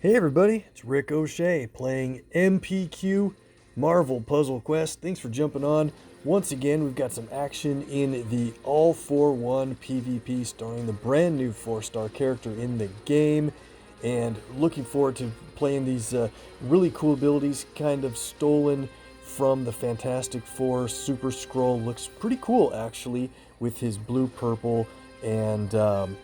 Hey everybody, it's Rick OShay playing MPQ Marvel Puzzle Quest. Thanks for jumping on. Once again, we've got some action in the All-for-One PvP starring the brand new 4-star character in the game. And looking forward to playing these really cool abilities, kind of stolen from the Fantastic Four. Super Skrull looks pretty cool actually with his blue-purple and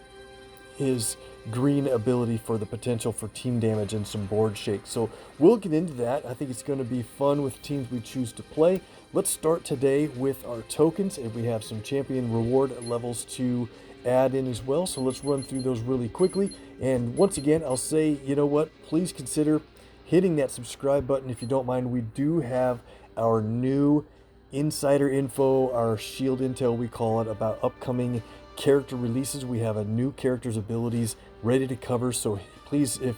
his green ability for the potential for team damage and some board shake. So we'll get into that. I think it's going to be fun with teams we choose to play. Let's start today with our tokens, and we have some champion reward levels to add in as well. So let's run through those really quickly. And once again, I'll say, you know what, please consider hitting that subscribe button if you don't mind. We do have our new insider info, our shield intel we call it, about upcoming character releases. We have a new character's abilities ready to cover, so please, if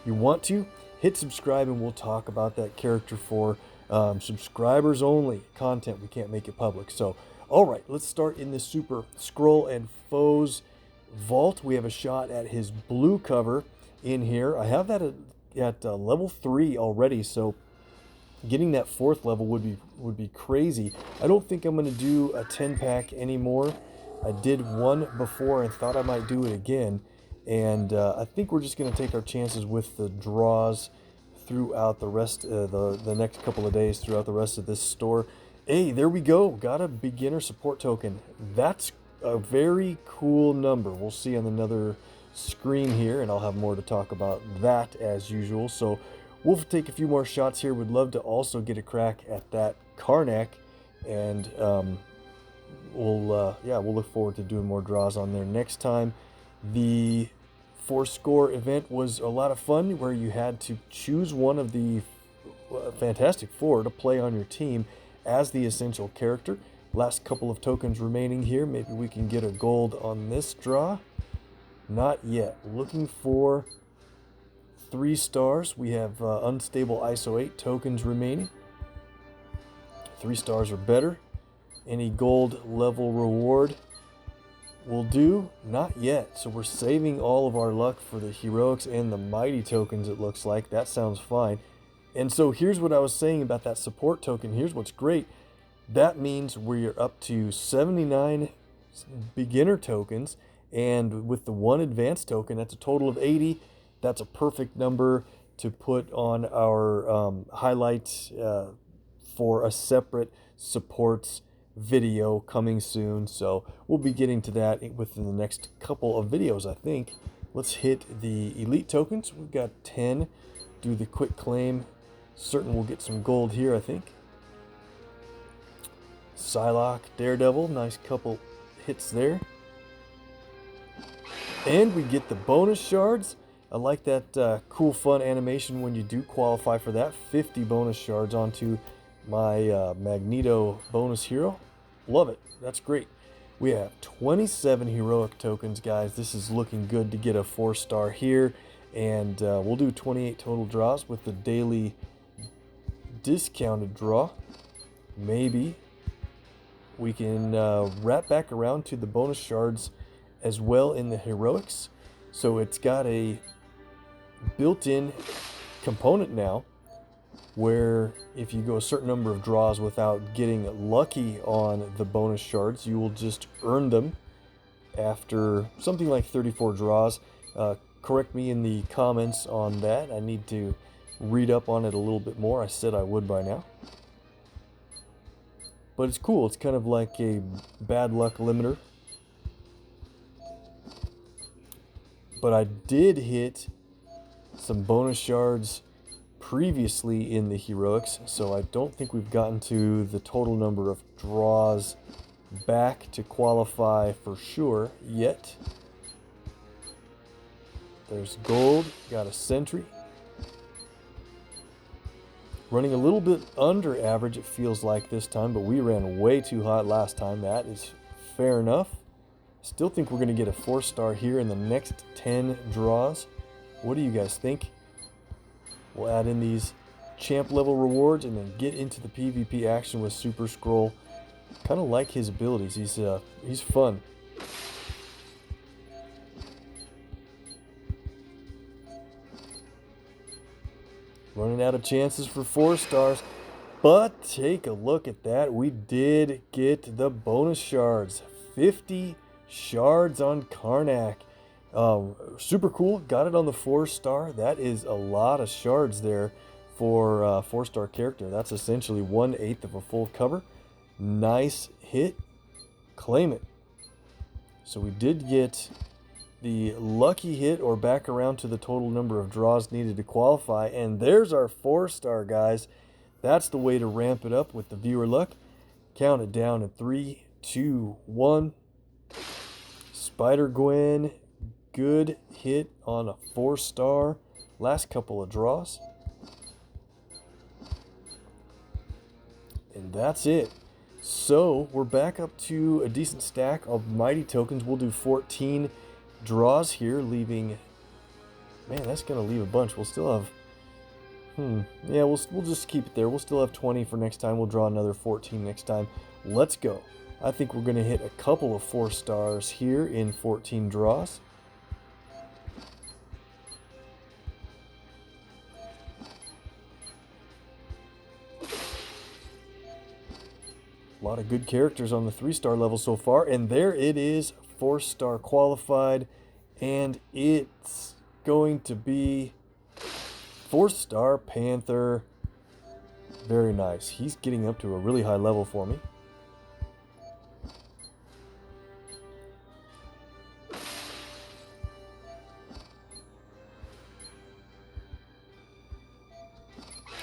you want to, hit subscribe and we'll talk about that character for subscribers only content. We can't make it public. So alright, let's start in the Super Skrull and Foes vault. We have a shot at his blue cover in here. I have that at level 3 already, so getting that 4th level would be crazy. I don't think I'm going to do a 10-pack anymore. I did one before and thought I might do it again, and I think we're just going to take our chances with the draws throughout the rest the next couple of days throughout the rest of this store. Hey, there we go. Got a beginner support token. That's a very cool number. We'll see on another screen here, and I'll have more to talk about that as usual. So we'll take a few more shots here. Would love to also get a crack at that Karnak, and we'll look forward to doing more draws on there next time. The 4-score event was a lot of fun, where you had to choose one of the Fantastic Four to play on your team as the essential character. Last couple of tokens remaining here. Maybe we can get a gold on this draw. Not yet. Looking for 3 stars. We have unstable ISO 8 tokens remaining. 3 stars or better. Any gold level reward will do? Not yet. So we're saving all of our luck for the heroics and the mighty tokens, it looks like. That sounds fine. And so here's what I was saying about that support token. Here's what's great. That means we're up to 79 beginner tokens, and with the 1 advanced token, that's a total of 80. That's a perfect number to put on our highlight for a separate supports video coming soon. So we'll be getting to that within the next couple of videos, I think. Let's hit the elite tokens. We've got 10. Do the quick claim. Certain we'll get some gold here, I think. Psylocke, Daredevil, nice couple hits there. And we get the bonus shards. I like that cool fun animation when you do qualify for that. 50 bonus shards onto my Magneto bonus hero. Love it. That's great. We have 27 heroic tokens, guys. This is looking good to get a 4-star here. And we'll do 28 total draws with the daily discounted draw. Maybe we can wrap back around to the bonus shards as well in the heroics. So it's got a built-in component now, where if you go a certain number of draws without getting lucky on the bonus shards, you will just earn them after something like 34 draws. Correct me in the comments on that. I need to read up on it a little bit more. I said I would by now. But it's cool. It's kind of like a bad luck limiter. But I did hit some bonus shards previously in the heroics, so I don't think we've gotten to the total number of draws back to qualify for sure yet. There's gold, got a sentry. Running a little bit under average, it feels like this time, but we ran way too hot last time. That is fair enough. Still think we're going to get a 4-star here in the next 10 draws. What do you guys think? We'll add in these champ level rewards and then get into the PvP action with Super Skrull. Kind of like his abilities. He's fun. Running out of chances for 4 stars. But take a look at that. We did get the bonus shards. 50 shards on Karnak. Super cool. Got it on the 4-star. That is a lot of shards there for a 4-star character. That's essentially 1/8 of a full cover. Nice hit. Claim it. So we did get the lucky hit, or back around to the total number of draws needed to qualify. And there's our 4-star, guys. That's the way to ramp it up with the viewer luck. Count it down in 3, 2, 1. Spider-Gwen, good hit on a 4-star. Last couple of draws. And that's it. So we're back up to a decent stack of mighty tokens. We'll do 14 draws here, leaving... Man, that's going to leave a bunch. We'll still have... Yeah, we'll just keep it there. We'll still have 20 for next time. We'll draw another 14 next time. Let's go. I think we're going to hit a couple of 4 stars here in 14 draws. A lot of good characters on the 3-star level so far. And there it is, 4-star qualified. And it's going to be 4-star Panther. Very nice. He's getting up to a really high level for me.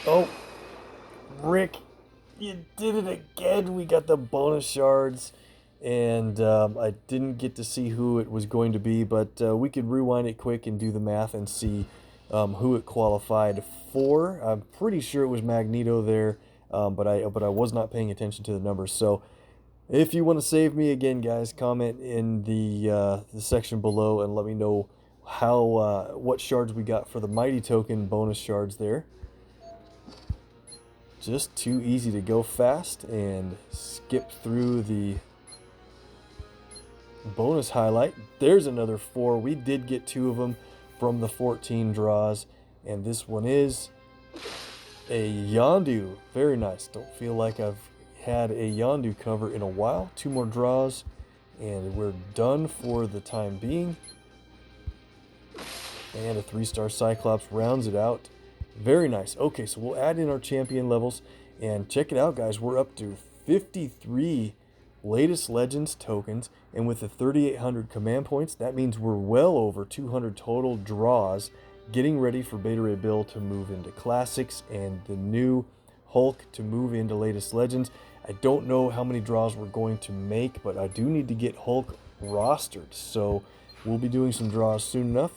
Oh, Rick, you did it again. We got the bonus shards, and I didn't get to see who it was going to be, but we could rewind it quick and do the math and see who it qualified for. I'm pretty sure it was Magneto there, but I was not paying attention to the numbers. So if you want to save me again, guys, comment in the section below and let me know what shards we got for the mighty token bonus shards there. Just too easy to go fast and skip through the bonus highlight. There's another 4. We did get 2 of them from the 14 draws, and this one is a Yondu. Very nice. Don't feel like I've had a Yondu cover in a while. 2 more draws and we're done for the time being. And a 3-star Cyclops rounds it out. Very nice. Okay, so we'll add in our champion levels and check it out, guys. We're up to 53 latest legends tokens, and with the 3,800 command points, that means we're well over 200 total draws, getting ready for Beta Ray Bill to move into classics and the new Hulk to move into latest legends. I don't know how many draws we're going to make, but I do need to get Hulk rostered, so we'll be doing some draws soon enough.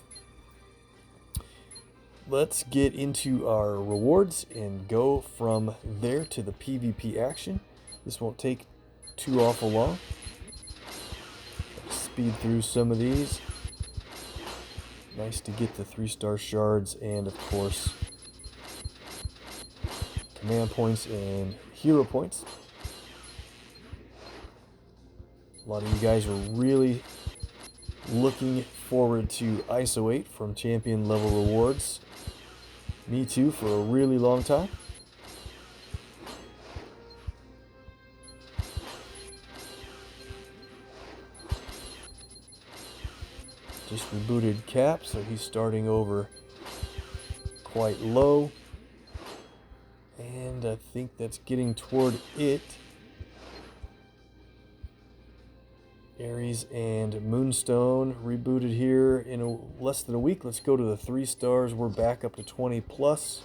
Let's get into our rewards and go from there to the PvP action. This won't take too awful long. Speed through some of these. Nice to get the 3-star shards and, of course, command points and hero points. A lot of you guys are really looking forward to ISO 8 from champion level rewards. Me too, for a really long time. Just rebooted Cap, so he's starting over quite low. And I think that's getting toward it. Ares and Moonstone rebooted here in less than a week. Let's go to the 3 stars. We're back up to 20 plus.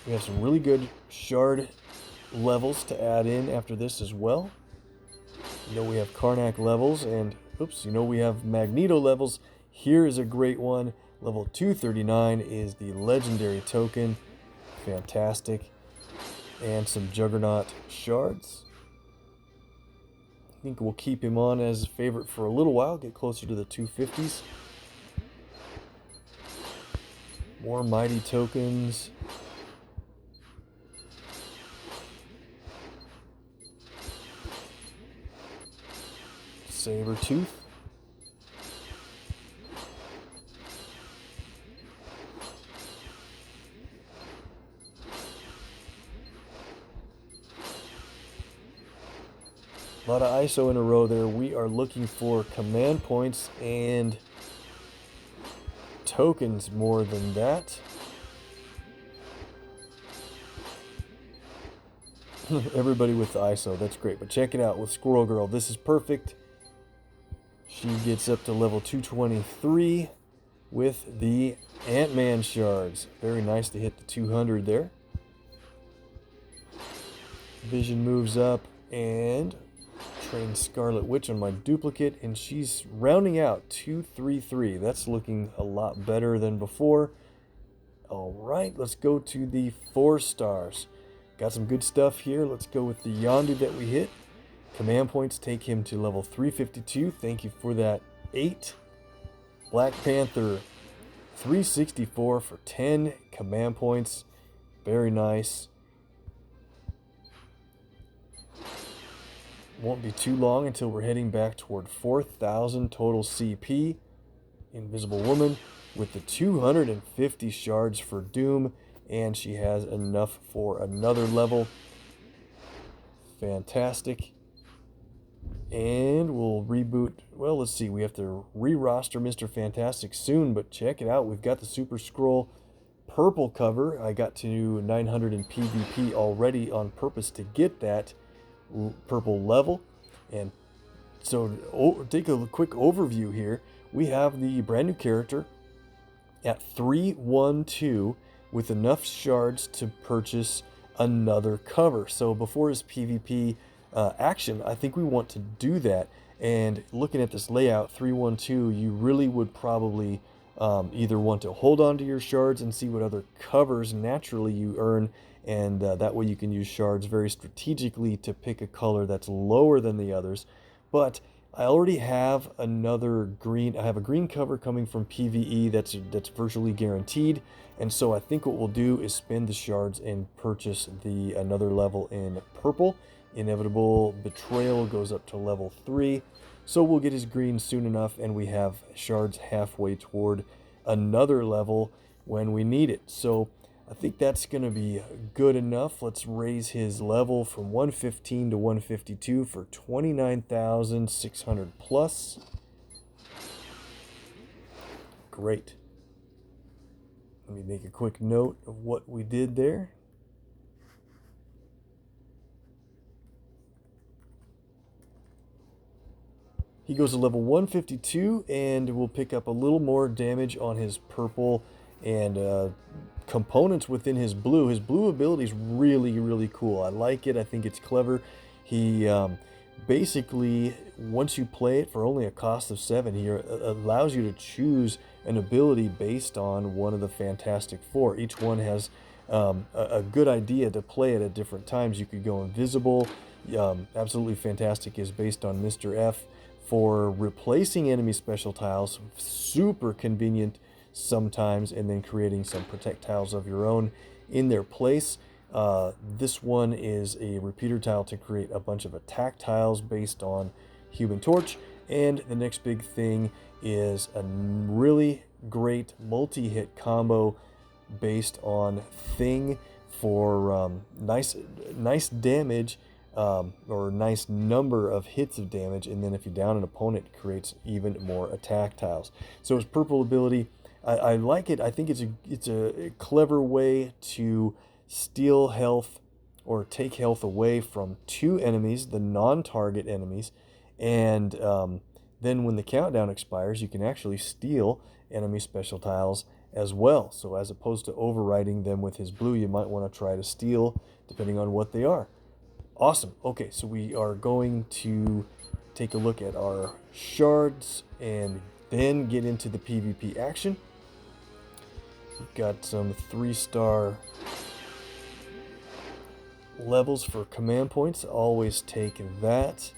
We have some really good shard levels to add in after this as well. You know, we have Karnak levels, and we have Magneto levels. Here is a great one. Level 239 is the legendary token. Fantastic. And some Juggernaut shards. I think we'll keep him on as a favorite for a little while, get closer to the 250s. More mighty tokens. Sabretooth. A lot of ISO in a row there. We are looking for command points and tokens more than that. Everybody with the ISO, that's great. But check it out with Squirrel Girl. This is perfect. She gets up to level 223 with the Ant-Man shards. Very nice to hit the 200 there. Vision moves up and train Scarlet Witch on my duplicate, and she's rounding out 233. That's looking a lot better than before. All right, let's go to the 4 stars. Got some good stuff here. Let's go with the Yondu that we hit. Command points take him to level 352. Thank you for that. 8. Black Panther 364 for 10 command points. Very nice. Won't be too long until we're heading back toward 4,000 total CP. Invisible Woman with the 250 shards for Doom, and she has enough for another level. Fantastic. And we'll reboot. Well, let's see. We have to re-roster Mr. Fantastic soon, but check it out. We've got the Super Skrull purple cover. I got to 900 in PvP already on purpose to get that purple level. And so take a quick overview here. We have the brand new character at 312 with enough shards to purchase another cover. So before his PvP action, I think we want to do that. And looking at this layout, 312, you really would probably either want to hold on to your shards and see what other covers naturally you earn, and that way you can use shards very strategically to pick a color that's lower than the others. But I already have another green. I have a green cover coming from PvE that's virtually guaranteed, and so I think what we'll do is spend the shards and purchase another level in purple. Inevitable Betrayal goes up to level 3, so we'll get his green soon enough, and we have shards halfway toward another level when we need it. So I think that's going to be good enough. Let's raise his level from 115 to 152 for 29,600 plus. Great. Let me make a quick note of what we did there. He goes to level 152, and we'll pick up a little more damage on his purple and components within his blue. His blue ability is really, really cool. I like it. I think it's clever. He basically, once you play it for only a cost of 7, he allows you to choose an ability based on one of the Fantastic Four. Each one has a good idea to play it at different times. You could go invisible. Absolutely Fantastic is based on Mr. F for replacing enemy special tiles. Super convenient sometimes, and then creating some protect tiles of your own in their place. This one is a repeater tile to create a bunch of attack tiles based on Human Torch. And the next big thing is a really great multi-hit combo based on Thing for nice damage, or nice number of hits of damage, and then if you down an opponent, it creates even more attack tiles. So his purple ability, I like it. I think it's a clever way to steal health or take health away from 2 enemies, the non-target enemies, and then when the countdown expires, you can actually steal enemy special tiles as well. So as opposed to overriding them with his blue, you might want to try to steal depending on what they are. Awesome. Okay, so we are going to take a look at our shards and then get into the PvP action. We've got some 3-star levels for command points. Always take that.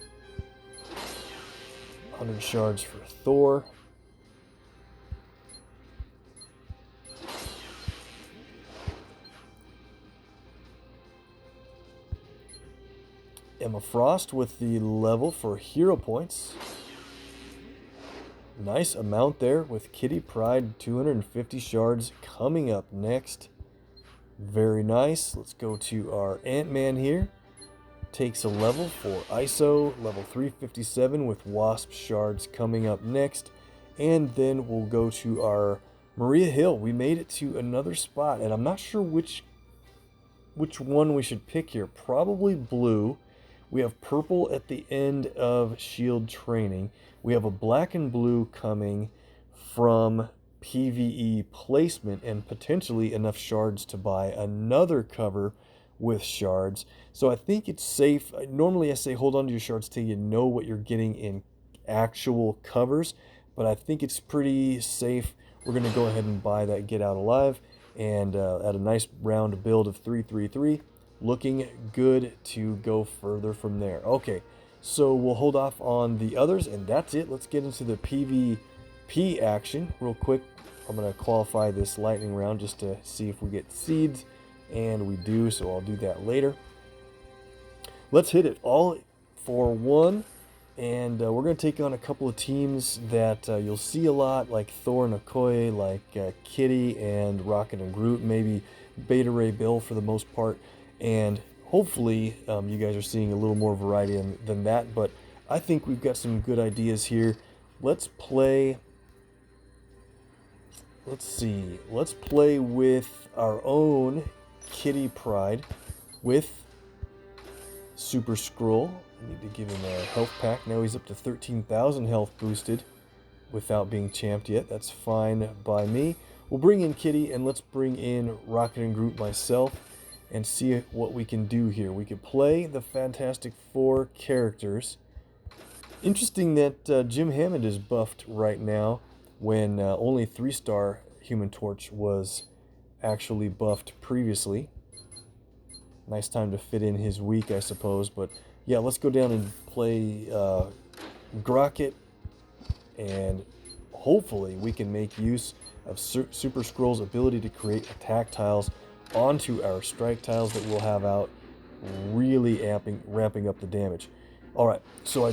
100 shards for Thor. Emma Frost with the level for hero points. Nice amount there with Kitty Pryde, 250 shards coming up next. Very nice. Let's go to our Ant-Man here. takes a level for ISO, level 357 with Wasp Shards coming up next. And then we'll go to our Maria Hill. We made it to another spot, and I'm not sure which one we should pick here. Probably blue. We have purple at the end of shield training. We have a black and blue coming from PvE placement and potentially enough shards to buy another cover with shards. So I think it's safe. Normally I say hold on to your shards till you know what you're getting in actual covers, but I think it's pretty safe. We're going to go ahead and buy that Get Out Alive, and at a nice round build of 333, looking good to go further from there. Okay, so we'll hold off on the others, and that's it. Let's get into the PvP action real quick. I'm going to qualify this lightning round just to see if we get seeds, and we do, so I'll do that later. Let's hit it all for one, and we're going to take on a couple of teams that you'll see a lot, like Thor Okoye, like Kitty and Rocket and Groot, maybe Beta Ray Bill for the most part, and hopefully you guys are seeing a little more variety than that, but I think we've got some good ideas here. Let's play, let's see, let's play with our own Kitty Pride with Super Skrull. I need to give him a health pack. Now he's up to 13,000 health boosted without being champed yet. That's fine by me. We'll bring in Kitty, and let's bring in Rocket and Groot myself and see what we can do here. We could play the Fantastic Four characters. Interesting that Jim Hammond is buffed right now when only 3-star Human Torch was actually buffed previously. Nice time to fit in his week, I suppose. But yeah, let's go down and play Grocket, and hopefully we can make use of Super Skrull's ability to create attack tiles onto our strike tiles that we'll have out, really ramping up the damage. Alright, so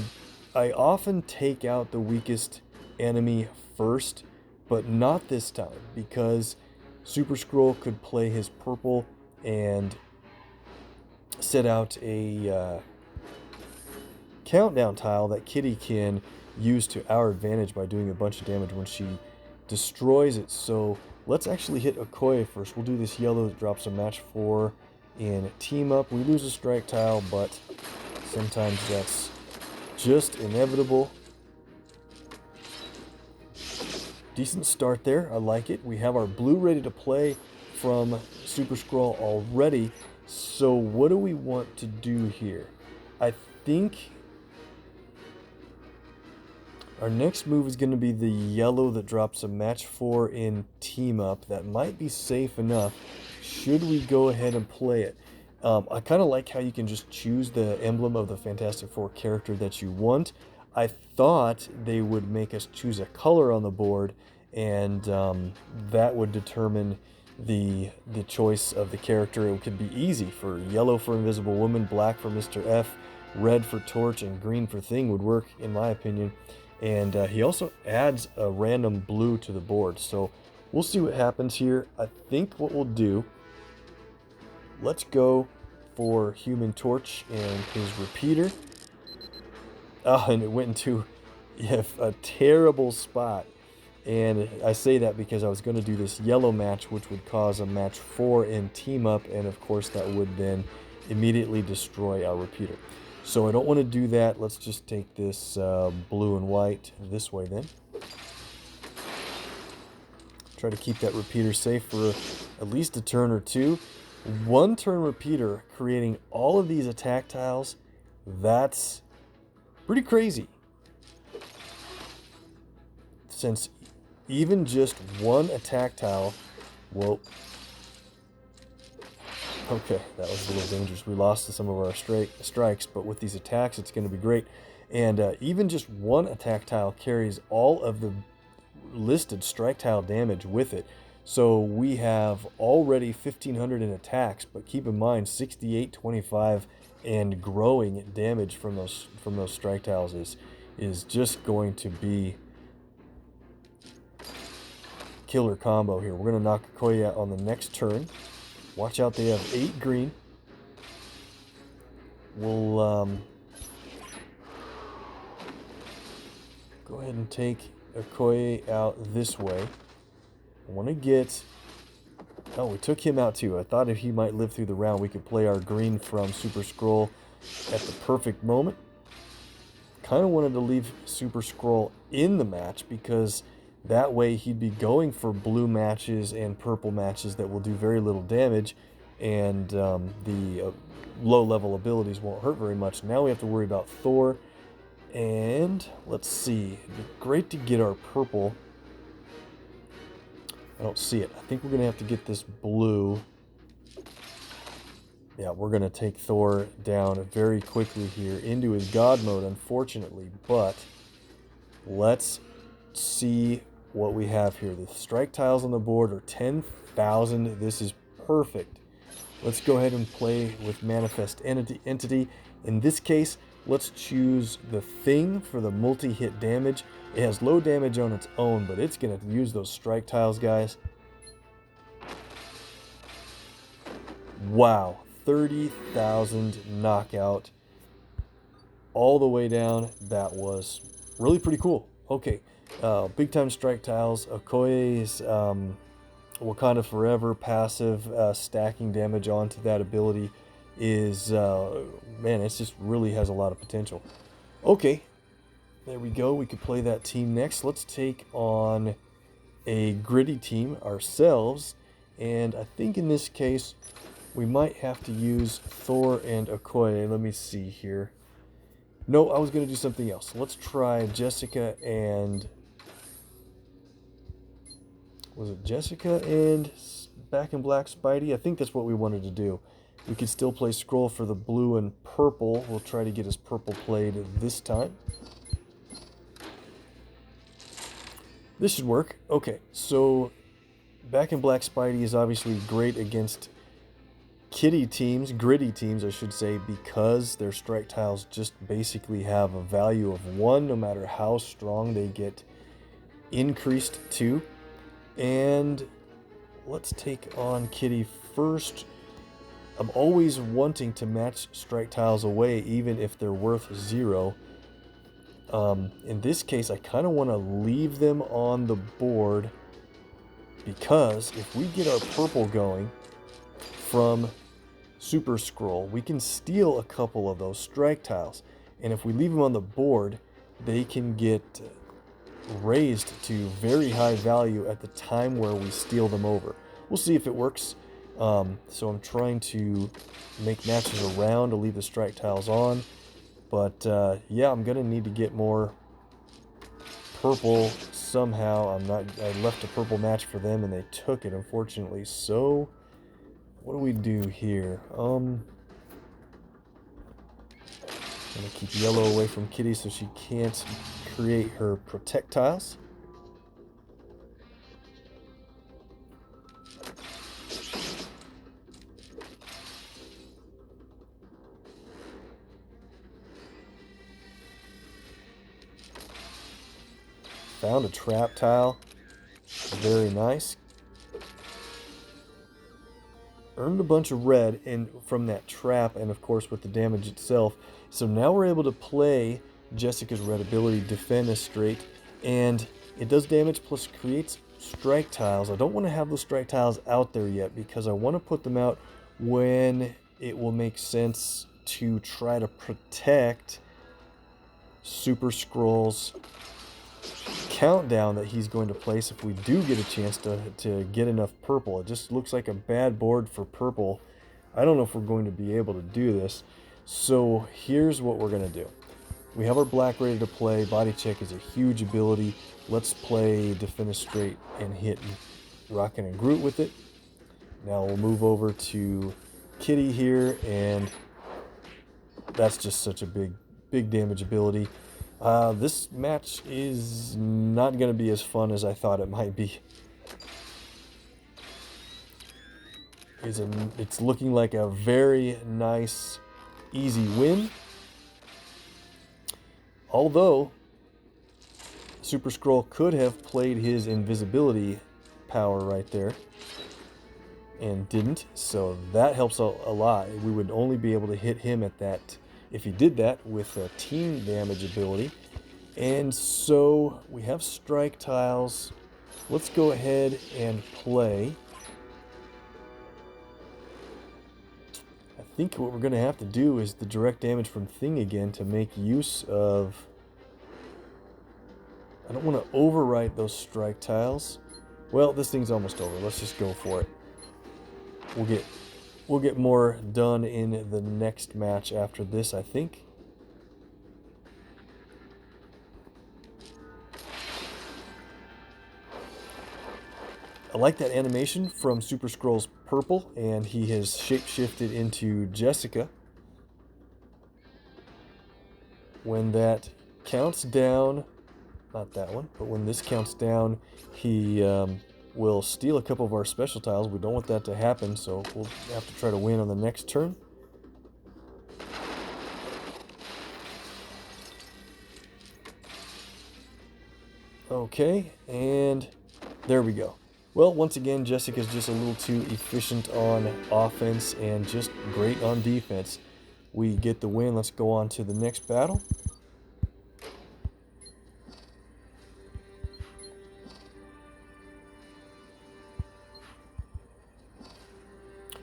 I often take out the weakest enemy first, but not this time, because Super Skrull could play his purple and set out a countdown tile that Kitty can use to our advantage by doing a bunch of damage when she destroys it. So let's actually hit Okoye first. We'll do this yellow that drops a match 4 in team up. We lose a strike tile, but sometimes that's just inevitable. Decent start there. I like it. We have our blue ready to play from Super Skrull already. So what do we want to do here? I think our next move is going to be the yellow that drops a match 4 in team up. That might be safe enough. Should we go ahead and play it? I kind of like how you can just choose the emblem of the Fantastic Four character that you want. I thought they would make us choose a color on the board, and that would determine the choice of the character. It could be easy. For yellow for Invisible Woman, black for Mr. F, red for Torch, and green for Thing would work, in my opinion. And he also adds a random blue to the board, so we'll see what happens here. I think what we'll do, let's go for Human Torch and his repeater. Oh, and it went into a terrible spot. And I say that because I was going to do this yellow match, which would cause a match 4 in team up, and of course that would then immediately destroy our repeater. So I don't want to do that. Let's just take this blue and white this way then. Try to keep that repeater safe for at least a turn or two. 1 turn repeater creating all of these attack tiles, that's pretty crazy. Since even just 1 attack tile, whoa. Okay, that was a little dangerous. We lost some of our strikes, but with these attacks, it's going to be great. And even just 1 attack tile carries all of the listed strike tile damage with it. So we have already 1,500 in attacks, but keep in mind 6825 and growing damage from those strike tiles is just going to be killer combo here. We're going to knock Okoye out on the next turn. Watch out, they have 8 green. we'll go ahead and take Okoye out this way. I want to get... Oh, we took him out too. I thought if he might live through the round, we could play our green from Super Skrull at the perfect moment. Kind of wanted to leave Super Skrull in the match because that way he'd be going for blue matches and purple matches that will do very little damage, and the low-level abilities won't hurt very much. Now we have to worry about Thor, and let's see. It'd be great to get our purple. I don't see it. I think we're going to have to get this blue. Yeah, we're going to take Thor down very quickly here into his God mode, unfortunately. But let's see what we have here. The strike tiles on the board are 10,000. This is perfect. Let's go ahead and play with Manifest Entity. In this case, let's choose the Thing for the multi-hit damage. It has low damage on its own, but it's going to use those strike tiles, guys. Wow, 30,000 knockout all the way down. That was really pretty cool. Okay, big time strike tiles. Okoye's Wakanda Forever passive stacking damage onto that ability is, man, it just really has a lot of potential. Okay, there we go. We could play that team next. Let's take on a gritty team ourselves. And I think in this case, we might have to use Thor and Okoye. Let me see here. No, I was going to do something else. Let's try Jessica and... Was it Jessica and Back in Black Spidey? I think that's what we wanted to do. We could still play Skrull for the blue and purple. We'll try to get his purple played this time. This should work. Okay, so Back in Black Spidey is obviously great against kitty teams, gritty teams, I should say, because their strike tiles just basically have a value of 1 no matter how strong they get increased to. And let's take on Kitty first. I'm always wanting to match strike tiles away, even if they're worth 0. In this case, I kind of want to leave them on the board because if we get our purple going from Super Skrull, we can steal a couple of those strike tiles. And if we leave them on the board, they can get raised to very high value at the time where we steal them over. We'll see if it works. So I'm trying to make matches around to leave the strike tiles on. But yeah, I'm going to need to get more purple somehow. I left a purple match for them and they took it, unfortunately. So what do we do here? I'm going to keep yellow away from Kitty so she can't create her projectiles. Found a trap tile. Very nice. Earned a bunch of red from that trap and of course with the damage itself. So now we're able to play Jessica's red ability, Defenestrate, and it does damage plus creates strike tiles. I don't want to have those strike tiles out there yet because I want to put them out when it will make sense to try to protect Super Skrull's countdown that he's going to place if we do get a chance to get enough purple. It just looks like a bad board for purple. I don't know if we're going to be able to do this. So here's what we're going to do. We have our black ready to play. Body check is a huge ability. Let's play Defenestrate and hit Rockin' and Groot with it. Now we'll move over to Kitty here, and that's just such a big damage ability. This match is not going to be as fun as I thought it might be. It's looking like a very nice, easy win. Although, Super Skrull could have played his invisibility power right there and didn't, so that helps a lot. We would only be able to hit him at that if he did that with a team damage ability. And so we have strike tiles. Let's go ahead and play. I think what we're going to have to do is the direct damage from Thing again to make use of... I don't want to overwrite those strike tiles. Well, this thing's almost over. Let's just go for it. We'll get more done in the next match after this, I think. I like that animation from Super Skrull's purple, and he has shapeshifted into Jessica. When that counts down, not that one, but when this counts down, he will steal a couple of our special tiles. We don't want that to happen, so we'll have to try to win on the next turn. Okay, and there we go. Well, once again, Jessica's just a little too efficient on offense and just great on defense. We get the win. Let's go on to the next battle.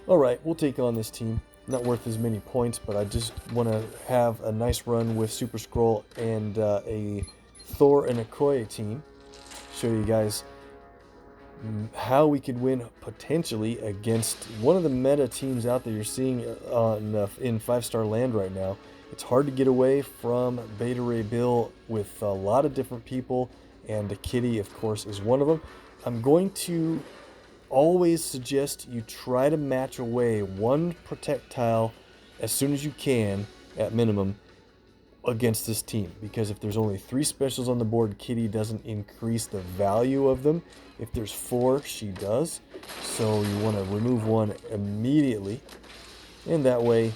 Alright, we'll take on this team. Not worth as many points, but I just want to have a nice run with Super Skrull and a Thor and Okoye team. Show you guys how we could win potentially against one of the meta teams out there you're seeing in 5-star land right now. It's hard to get away from Beta Ray Bill with a lot of different people, and Kitty, of course, is one of them. I'm going to always suggest you try to match away one protect tile as soon as you can, at minimum, against this team, because if there's only 3 specials on the board, Kitty doesn't increase the value of them. If there's 4, she does. So you want to remove one immediately, and that way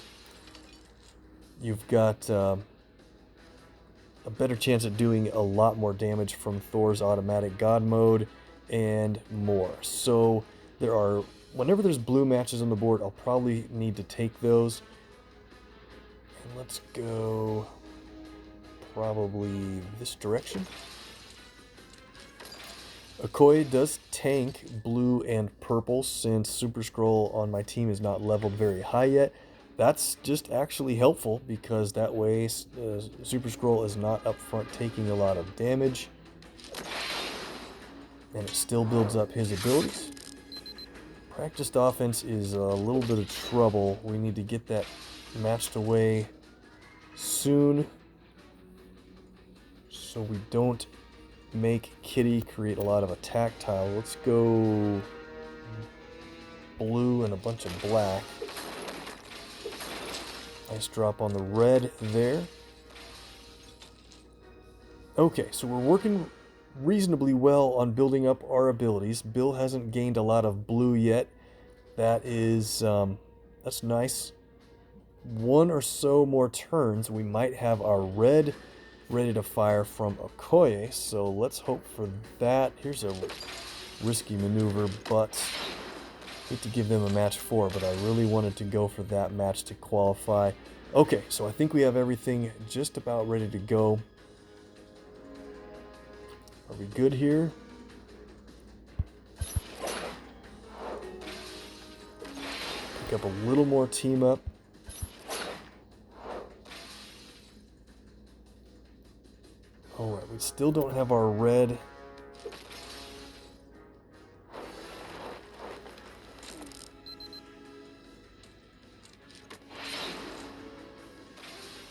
you've got a better chance at doing a lot more damage from Thor's automatic god mode and more. So there are, whenever there's blue matches on the board, I'll probably need to take those. And let's go probably this direction. Okoye does tank blue and purple since Super Skrull on my team is not leveled very high yet. That's just actually helpful because that way Super Skrull is not up front taking a lot of damage, and it still builds up his abilities. Practiced offense is a little bit of trouble. We need to get that matched away soon so we don't make Kitty create a lot of attack tile. Let's go blue and a bunch of black. Nice drop on the red there. Okay, so we're working reasonably well on building up our abilities. Bill hasn't gained a lot of blue yet. That is, that's nice. 1 or so more turns, we might have our red ready to fire from Okoye, so let's hope for that. Here's a risky maneuver, but I hate to give them a match 4, but I really wanted to go for that match to qualify. Okay, so I think we have everything just about ready to go. Are we good here? Pick up a little more team up. Alright, we still don't have our red.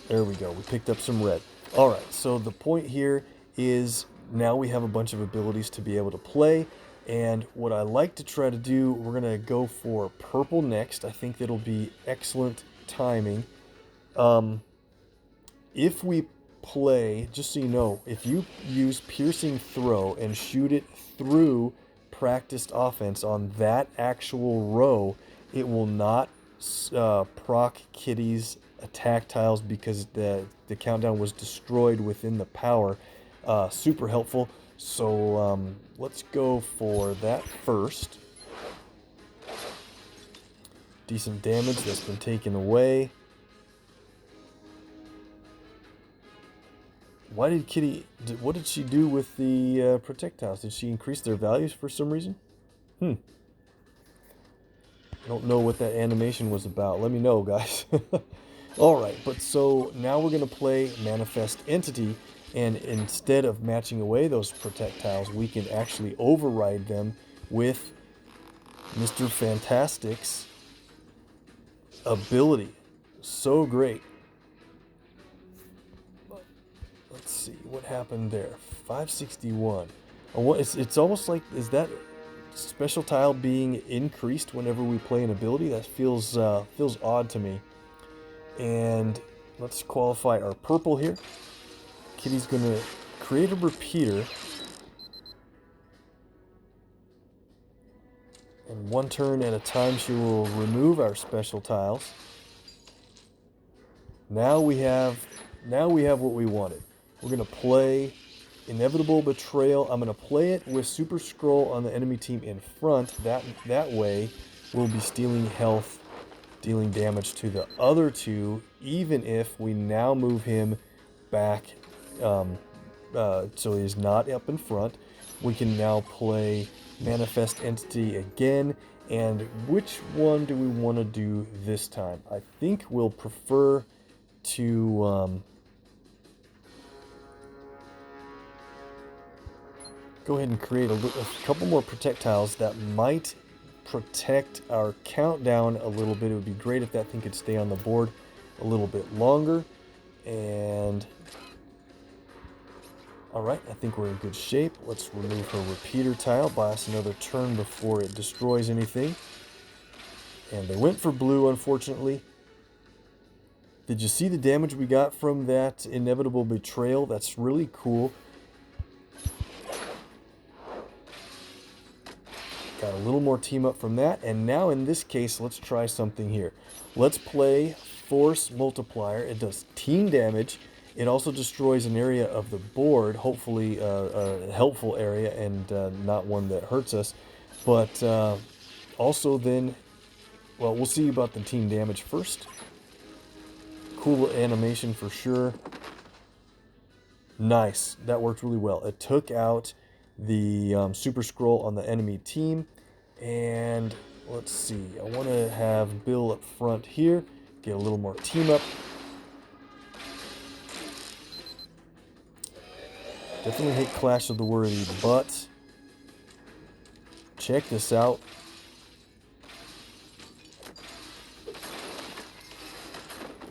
There we go, we picked up some red. Alright, so the point here is now we have a bunch of abilities to be able to play, and what I like to try to do, we're going to go for purple next. I think that'll be excellent timing. If we play, just so you know, if you use piercing throw and shoot it through practiced offense on that actual row, it will not proc Kitty's attack tiles because the countdown was destroyed within the power. Super helpful. So let's go for that first. Decent damage that's been taken away. Why did Kitty... What did she do with the projectiles? Did she increase their values for some reason? I don't know what that animation was about. Let me know, guys. Alright, but so now we're going to play Manifest Entity, and instead of matching away those projectiles, we can actually override them with Mr. Fantastic's ability. So great. Let's see, what happened there? 561. Oh, it's almost like, is that special tile being increased whenever we play an ability? That feels odd to me. And let's qualify our purple here. Kitty's gonna create a repeater. And one turn at a time she will remove our special tiles. Now we have what we wanted. We're gonna play Inevitable Betrayal. I'm gonna play it with Super Skrull on the enemy team in front. That way we'll be stealing health, dealing damage to the other two, even if we now move him back so he's not up in front. We can now play Manifest Entity again. And which one do we want to do this time? I think we'll prefer to go ahead and create a couple more projectiles that might protect our countdown a little bit. It would be great if that thing could stay on the board a little bit longer. And alright, I think we're in good shape. Let's remove her repeater tile, buy us another turn before it destroys anything. And they went for blue, unfortunately. Did you see the damage we got from that Inevitable Betrayal? That's really cool. Got a little more team up from that. And now in this case, let's try something here. Let's play Force Multiplier. It does team damage. It also destroys an area of the board, hopefully a helpful area and not one that hurts us. But also then, well, we'll see about the team damage first. Cool animation for sure. Nice. That worked really well. It took out the Super Skrull on the enemy team. And let's see. I want to have Bill up front here. Get a little more team up. Definitely hate Clash of the Worthy, but check this out.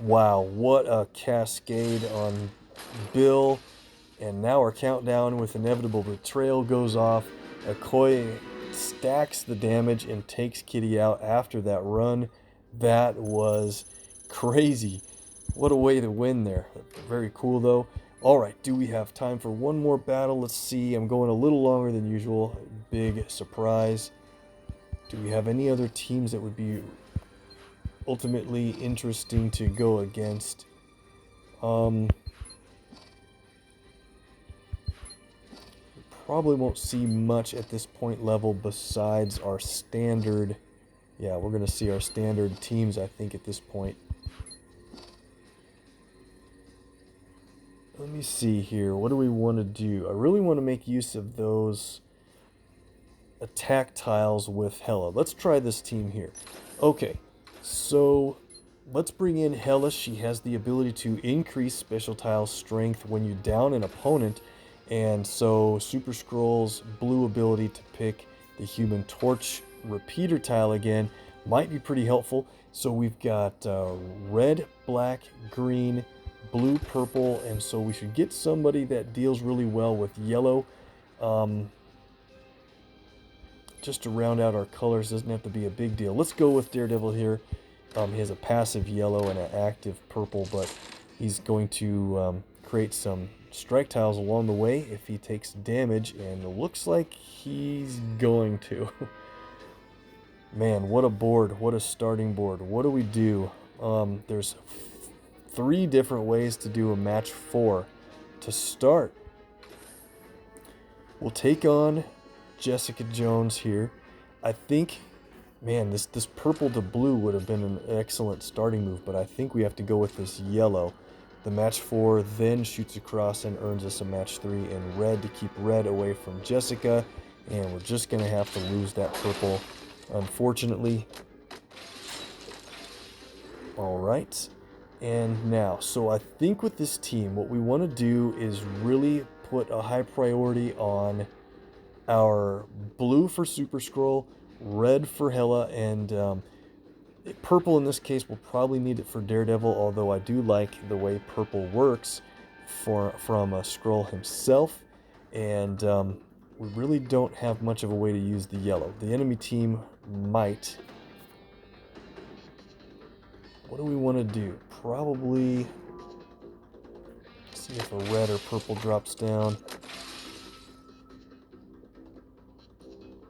Wow, what a cascade on Bill. And now our countdown with Inevitable Betrayal goes off. Okoye stacks the damage and takes Kitty out after that run. That was crazy. What a way to win there. Very cool though. Alright, do we have time for one more battle? Let's see. I'm going a little longer than usual. Big surprise. Do we have any other teams that would be ultimately interesting to go against? Probably won't see much at this point level besides our standard. Yeah, we're going to see our standard teams, I think, at this point. Let me see here. What do we want to do? I really want to make use of those attack tiles with Hela. Let's try this team here. Okay, so let's bring in Hela. She has the ability to increase special tile strength when you down an opponent. And so Super Skrull's blue ability to pick the Human Torch repeater tile again might be pretty helpful. So we've got red, black, green, blue, purple, and so we should get somebody that deals really well with yellow. Just to round out our colors, doesn't have to be a big deal. Let's go with Daredevil here. He has a passive yellow and an active purple, but he's going to create some strike tiles along the way if he takes damage, and it looks like he's going to. Man, what a board. What a starting board. What do we do? There's 3 different ways to do a match 4. To start, we'll take on Jessica Jones here. I think, man, this purple to blue would have been an excellent starting move, but I think we have to go with this yellow. the match 4, then shoots across and earns us a match 3 in red to keep red away from Jessica. And we're just going to have to lose that purple, unfortunately. All right. And now, so I think with this team, what we want to do is really put a high priority on our blue for Super Skrull, red for Hela, and purple in this case. We'll probably need it for Daredevil, although I do like the way purple works from Skrull himself. And we really don't have much of a way to use the yellow. The enemy team might. What do we want to do? Probably see if a red or purple drops down.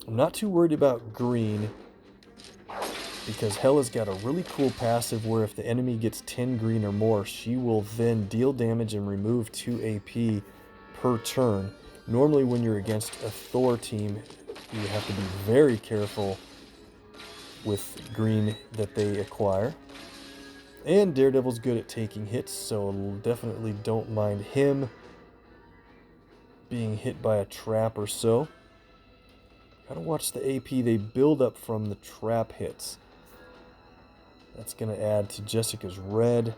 I'm not too worried about green, because Hela's got a really cool passive where if the enemy gets 10 green or more, she will then deal damage and remove 2 AP per turn. Normally when you're against a Thor team, you have to be very careful with green that they acquire. And Daredevil's good at taking hits, so definitely don't mind him being hit by a trap or so. Gotta watch the AP they build up from the trap hits. That's gonna add to Jessica's red.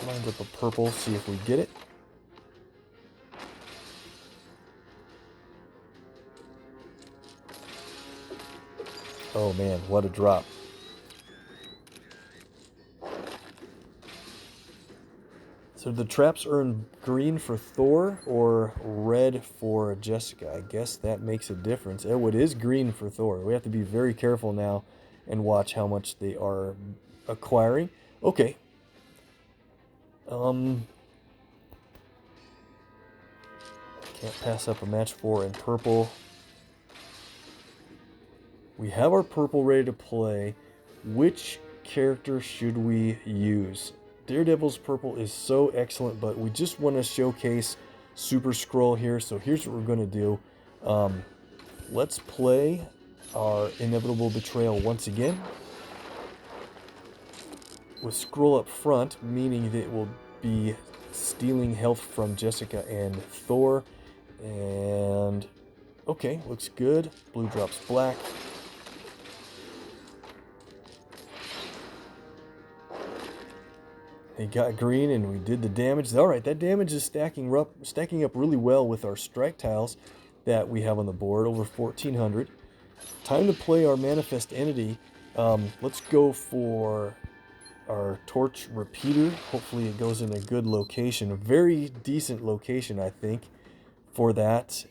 Lines up a purple, see if we get it. Oh man, what a drop. So the traps earn green for Thor or red for Jessica. I guess that makes a difference. Oh, it is green for Thor. We have to be very careful now and watch how much they are acquiring. Okay. Can't pass up a match 4 in purple. We have our purple ready to play. Which character should we use? Daredevil's purple is so excellent, but we just want to showcase Super Skrull here. So here's what we're going to do. Let's play our Inevitable Betrayal once again. With Skrull up front, meaning that it will be stealing health from Jessica and Thor. And okay, looks good. Blue drops black. They got green and we did the damage. Alright, that damage is stacking up really well with our strike tiles that we have on the board, over 1,400. Time to play our Manifest Entity. Let's go for our Torch Repeater. Hopefully it goes in a good location. A very decent location, I think, for that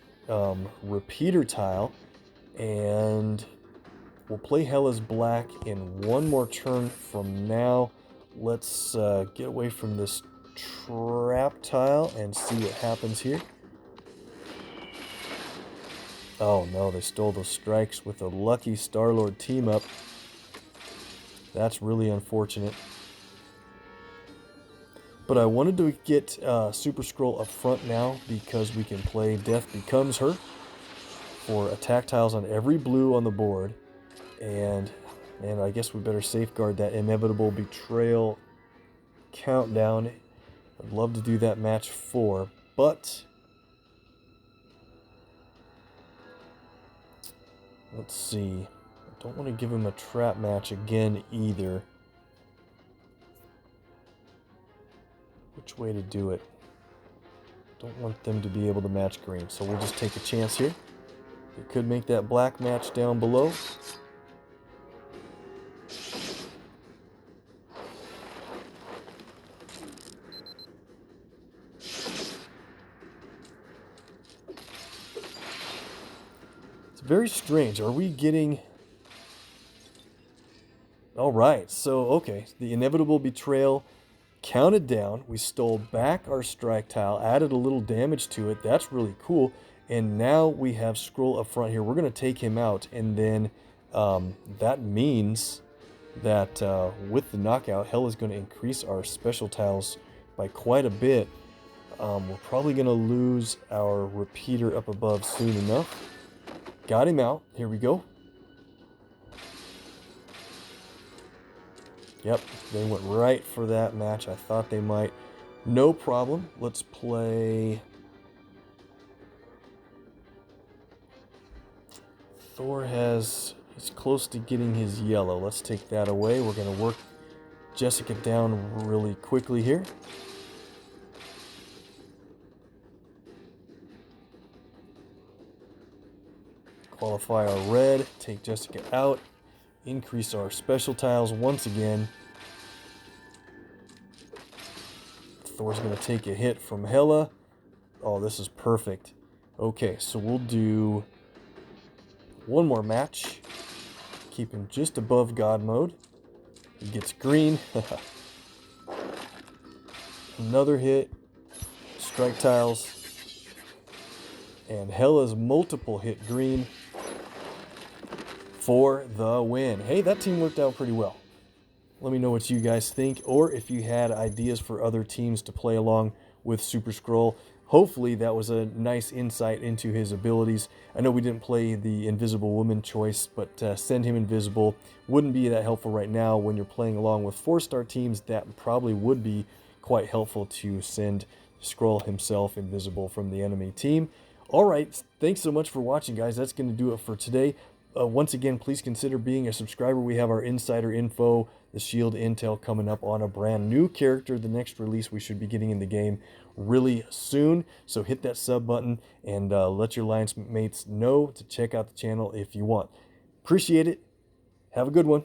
Repeater tile. And we'll play Hela's black in one more turn from now. Let's get away from this trap tile and see what happens here. Oh no, they stole those strikes with a lucky Star-Lord team up. That's really unfortunate. But I wanted to get Super Skrull up front now because we can play Death Becomes Her for attack tiles on every blue on the board. And I guess we better safeguard that Inevitable Betrayal countdown. I'd love to do that match 4, but let's see. I don't want to give him a trap match again either. Which way to do it? Don't want them to be able to match green, so we'll just take a chance here. They could make that black match down below. Very strange. Are we getting... Alright, so, okay. The Inevitable Betrayal counted down. We stole back our strike tile, added a little damage to it. That's really cool. And now we have Skrull up front here. We're going to take him out. And then that means that with the knockout, Hell is going to increase our special tiles by quite a bit. We're probably going to lose our repeater up above soon enough. Got him out. Here we go. Yep, they went right for that match. I thought they might. No problem. Let's play... Thor has... He's close to getting his yellow. Let's take that away. We're going to work Jessica down really quickly here. Qualify our red. Take Jessica out. Increase our special tiles once again. Thor's going to take a hit from Hela. Oh, this is perfect. Okay, so we'll do one more match. Keep him just above God mode. He gets green. Another hit. Strike tiles. And Hela's multiple hit green for the win. Hey, that team worked out pretty well. Let me know what you guys think, or if you had ideas for other teams to play along with Super Skrull. Hopefully that was a nice insight into his abilities. I know we didn't play the Invisible Woman choice, but send him invisible wouldn't be that helpful right now. When you're playing along with 4-star teams, that probably would be quite helpful to send Skrull himself invisible from the enemy team. All right, thanks so much for watching, guys. That's going to do it for today. Once again, please consider being a subscriber. We have our insider info, the shield intel coming up on a brand new character. The next release we should be getting in the game really soon. So hit that sub button and let your alliance mates know to check out the channel if you want. Appreciate it. Have a good one.